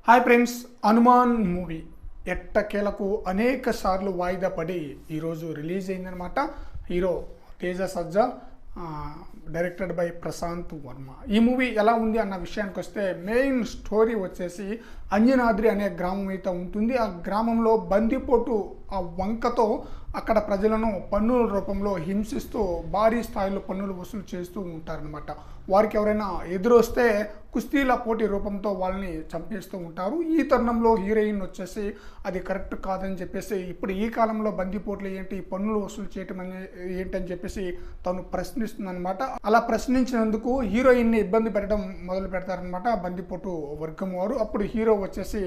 Hi friends, Hanuman movie ఎట్టకేలకు అనేక సార్లు వాయిదా పడి ఈరోజు రిలీజ్ అయిందనమాట. Hero Teja Sajja, directed by Prasanth Varma. ఈ మూవీ ఎలా ఉంది అన్న విషయానికి వస్తే మెయిన్ స్టోరీ వచ్చేసి అంజనాద్రి అనే గ్రామం అయితే ఉంటుంది. ఆ గ్రామంలో బందిపోటు ఆ వంకతో అక్కడ ప్రజలను పన్నుల రూపంలో హింసిస్తూ భారీ స్థాయిలో పన్నులు వసూలు చేస్తూ ఉంటారనమాట. వారికి ఎవరైనా ఎదురొస్తే కుస్తీల పోటీ రూపంతో వాళ్ళని చంపేస్తూ ఉంటారు. ఈ తరుణంలో హీరోయిన్ వచ్చేసి అది కరెక్ట్ కాదని చెప్పేసి, ఇప్పుడు ఈ కాలంలో బందిపోట్లు ఏంటి, పన్నులు వసూలు చేయటం ఏంటని చెప్పేసి తను ప్రశ్నిస్తుంది అనమాట. అలా ప్రశ్నించినందుకు హీరోయిన్ని ఇబ్బంది పెట్టడం మొదలు పెడతారనమాట బందిపోటు వర్గం వారు. అప్పుడు హీరో వచ్చేసి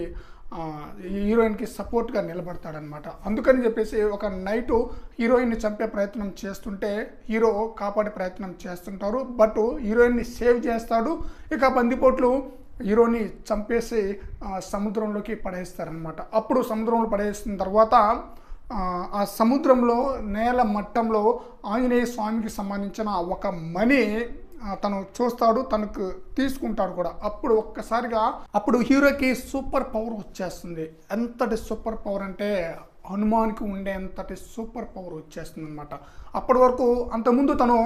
హీరోయిన్కి సపోర్ట్గా నిలబడతాడనమాట. అందుకని చెప్పేసి ఒక నైటు హీరోయిన్ని చంపే ప్రయత్నం చేస్తుంటే హీరో కాపాడే ప్రయత్నం చేస్తుంటారు. బట్ హీరోయిన్ని సేవ్ చేస్తాడు. ఇక బందిపోట్లు హీరోని చంపేసి సముద్రంలోకి పడేస్తారనమాట. అప్పుడు సముద్రంలో పడేసిన తర్వాత ఆ సముద్రంలో నేల మట్టంలో ఆంజనేయ స్వామికి సంబంధించిన ఒక మణి తను చూస్తాడు, తనకు తీసుకుంటాడు కూడా. అప్పుడు ఒక్కసారిగా హీరోకి సూపర్ పవర్ వచ్చేస్తుంది. ఎంతటి సూపర్ పవర్ అంటే హనుమాన్కి ఉండేంతటి సూపర్ పవర్ వచ్చేస్తుంది అనమాట. అప్పటి వరకు అంతకుముందు తను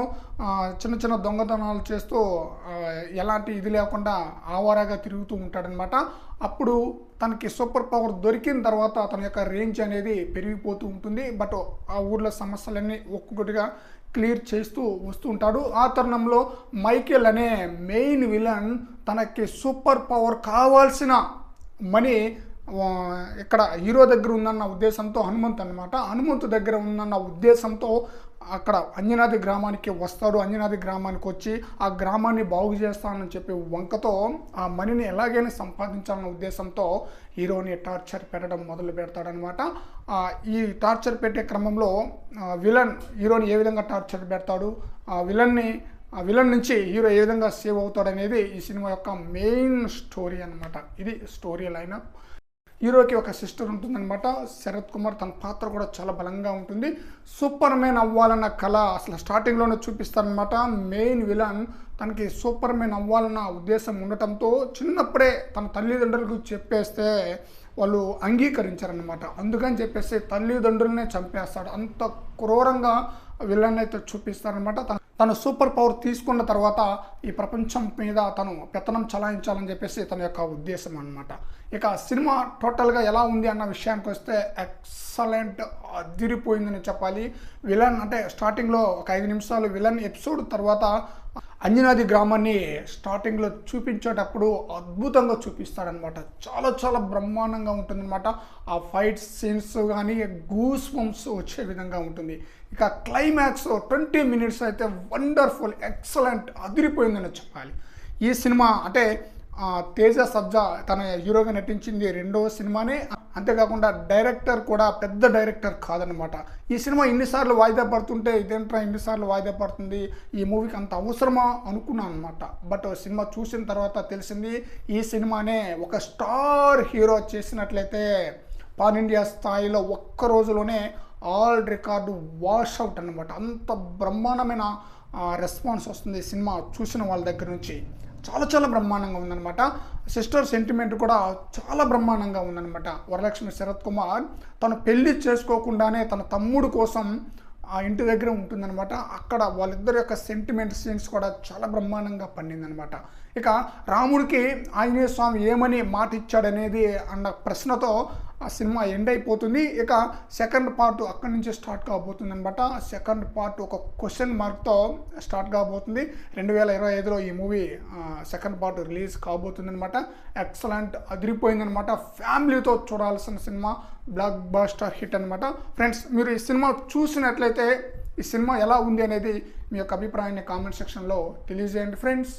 చిన్న చిన్న దొంగతనాలు చేస్తూ ఎలాంటి ఇది లేకుండా ఆవారాగా తిరుగుతూ ఉంటాడనమాట. అప్పుడు తనకి సూపర్ పవర్ దొరికిన తర్వాత తన యొక్క రేంజ్ అనేది పెరిగిపోతూ ఉంటుంది. బట్ ఆ ఊర్లో సమస్యలన్నీ ఒక్కొక్కటిగా క్లియర్ చేస్తూ వస్తూ ఉంటాడు. ఆ తరుణంలో మైకేల్ అనే మెయిన్ విలన్ తనకి సూపర్ పవర్ కావాల్సిన మనీ ఇక్కడ హీరో దగ్గర ఉందన్న ఉద్దేశంతో హనుమంతు దగ్గర ఉందన్న ఉద్దేశంతో అక్కడ అంజనాద్రి గ్రామానికి వస్తాడు. అంజనాద్రి గ్రామానికి వచ్చి ఆ గ్రామాన్ని బాగు చేస్తానని చెప్పి వంకతో ఆ మనీని ఎలాగైనా సంపాదించాలన్న ఉద్దేశంతో హీరోని టార్చర్ పెట్టడం మొదలు పెడతాడనమాట. ఈ టార్చర్ పెట్టే క్రమంలో విలన్ హీరోని ఏ విధంగా టార్చర్ పెడతాడు, ఆ విలన్ నుంచి హీరో ఏ విధంగా సేవ్ అవుతాడు అనేది ఈ సినిమా యొక్క మెయిన్ స్టోరీ అనమాట. ఇది స్టోరీ లైనప్. హీరోకి ఒక సిస్టర్ ఉంటుందన్నమాట, శరత్ కుమార్. తన పాత్ర కూడా చాలా బలంగా ఉంటుంది. సూపర్ మ్యాన్ అవ్వాలన్న కళ అసలు స్టార్టింగ్లోనే చూపిస్తారనమాట. మెయిన్ విలన్ తనకి సూపర్ మ్యాన్ అవ్వాలన్న ఉద్దేశం ఉండటంతో చిన్నప్పుడే తన తల్లిదండ్రులకు చెప్పేస్తే వాళ్ళు అంగీకరించారనమాట. అందుకని చెప్పేసి తల్లిదండ్రులనే చంపేస్తాడు. అంత క్రూరంగా విలన్ అయితే చూపిస్తారనమాట. తను సూపర్ పవర్ తీసుకున్న తర్వాత ఈ ప్రపంచం మీద తను పెత్తనం చలాయించాలని చెప్పేసి తన యొక్క ఉద్దేశం అనమాట. ఇక సినిమా టోటల్గా ఎలా ఉంది అన్న విషయానికి వస్తే ఎక్సలెంట్, అదిరిపోయిందని చెప్పాలి. విలన్ అంటే స్టార్టింగ్లో ఒక 5 నిమిషాలు విలన్ ఎపిసోడ్ తర్వాత అంజనాద్రి గ్రామాన్ని స్టార్టింగ్లో చూపించేటప్పుడు అద్భుతంగా చూపిస్తాడనమాట. చాలా చాలా బ్రహ్మాండంగా ఉంటుందన్నమాట. ఆ ఫైట్ సీన్స్ కానీ గూస్ బంప్స్ వచ్చే విధంగా ఉంటుంది. ఇక క్లైమాక్స్ 20 మినిట్స్ అయితే వండర్ఫుల్, ఎక్సలెంట్, అదిరిపోయిందని చెప్పాలి. ఈ సినిమా అంటే తేజ సజ్జా తన హీరోగా నటించింది 2వ సినిమానే. అంతేకాకుండా డైరెక్టర్ కూడా పెద్ద డైరెక్టర్ కాదనమాట. ఈ సినిమా ఇన్నిసార్లు వాయిదా పడుతుంటే ఇదేంట్రా ఇన్నిసార్లు వాయిదా పడుతుంది, ఈ మూవీకి అంత అవసరమా అనుకున్నాను అనమాట. బట్ సినిమా చూసిన తర్వాత తెలిసింది ఈ సినిమానే ఒక స్టార్ హీరో చేసినట్లయితే పాన్ ఇండియా స్థాయిలో ఒక్క రోజులోనే ఆల్ రికార్డు వాష్ అవుట్ అనమాట. అంత బ్రహ్మాండమైన రెస్పాన్స్ వస్తుంది సినిమా చూసిన వాళ్ళ దగ్గర నుంచి. చాలా చాలా బ్రహ్మాండంగా ఉందన్నమాట. సిస్టర్ సెంటిమెంట్ కూడా చాలా బ్రహ్మాండంగా ఉందన్నమాట. వరలక్ష్మి శరత్ కుమార్ తను పెళ్లి చేసుకోకుండానే తన తమ్ముడు కోసం ఆ ఇంటి దగ్గర ఉంటుందన్నమాట. అక్కడ వాళ్ళిద్దరి యొక్క సెంటిమెంట్ సీన్స్ కూడా చాలా బ్రహ్మాండంగా పండిందనమాట. ఇక రాముడికి ఆంజనేయ స్వామి ఏమని మాట ఇచ్చాడనేది అన్న ప్రశ్నతో ఆ సినిమా ఎండ్ అయిపోతుంది. ఇక సెకండ్ పార్ట్ అక్కడి నుంచి స్టార్ట్ కాబోతుంది అనమాట. సెకండ్ పార్ట్ ఒక క్వశ్చన్ మార్క్తో స్టార్ట్ కాబోతుంది. 2025లో ఈ మూవీ సెకండ్ పార్ట్ రిలీజ్ కాబోతుంది అనమాట. ఎక్సలెంట్, అదిరిపోయిందనమాట. ఫ్యామిలీతో చూడాల్సిన సినిమా, బ్లాక్ బస్టర్ హిట్ అనమాట. ఫ్రెండ్స్, మీరు ఈ సినిమా చూసినట్లయితే ఈ సినిమా ఎలా ఉంది అనేది మీ యొక్క అభిప్రాయాన్ని కామెంట్ సెక్షన్లో తెలియజేయండి ఫ్రెండ్స్.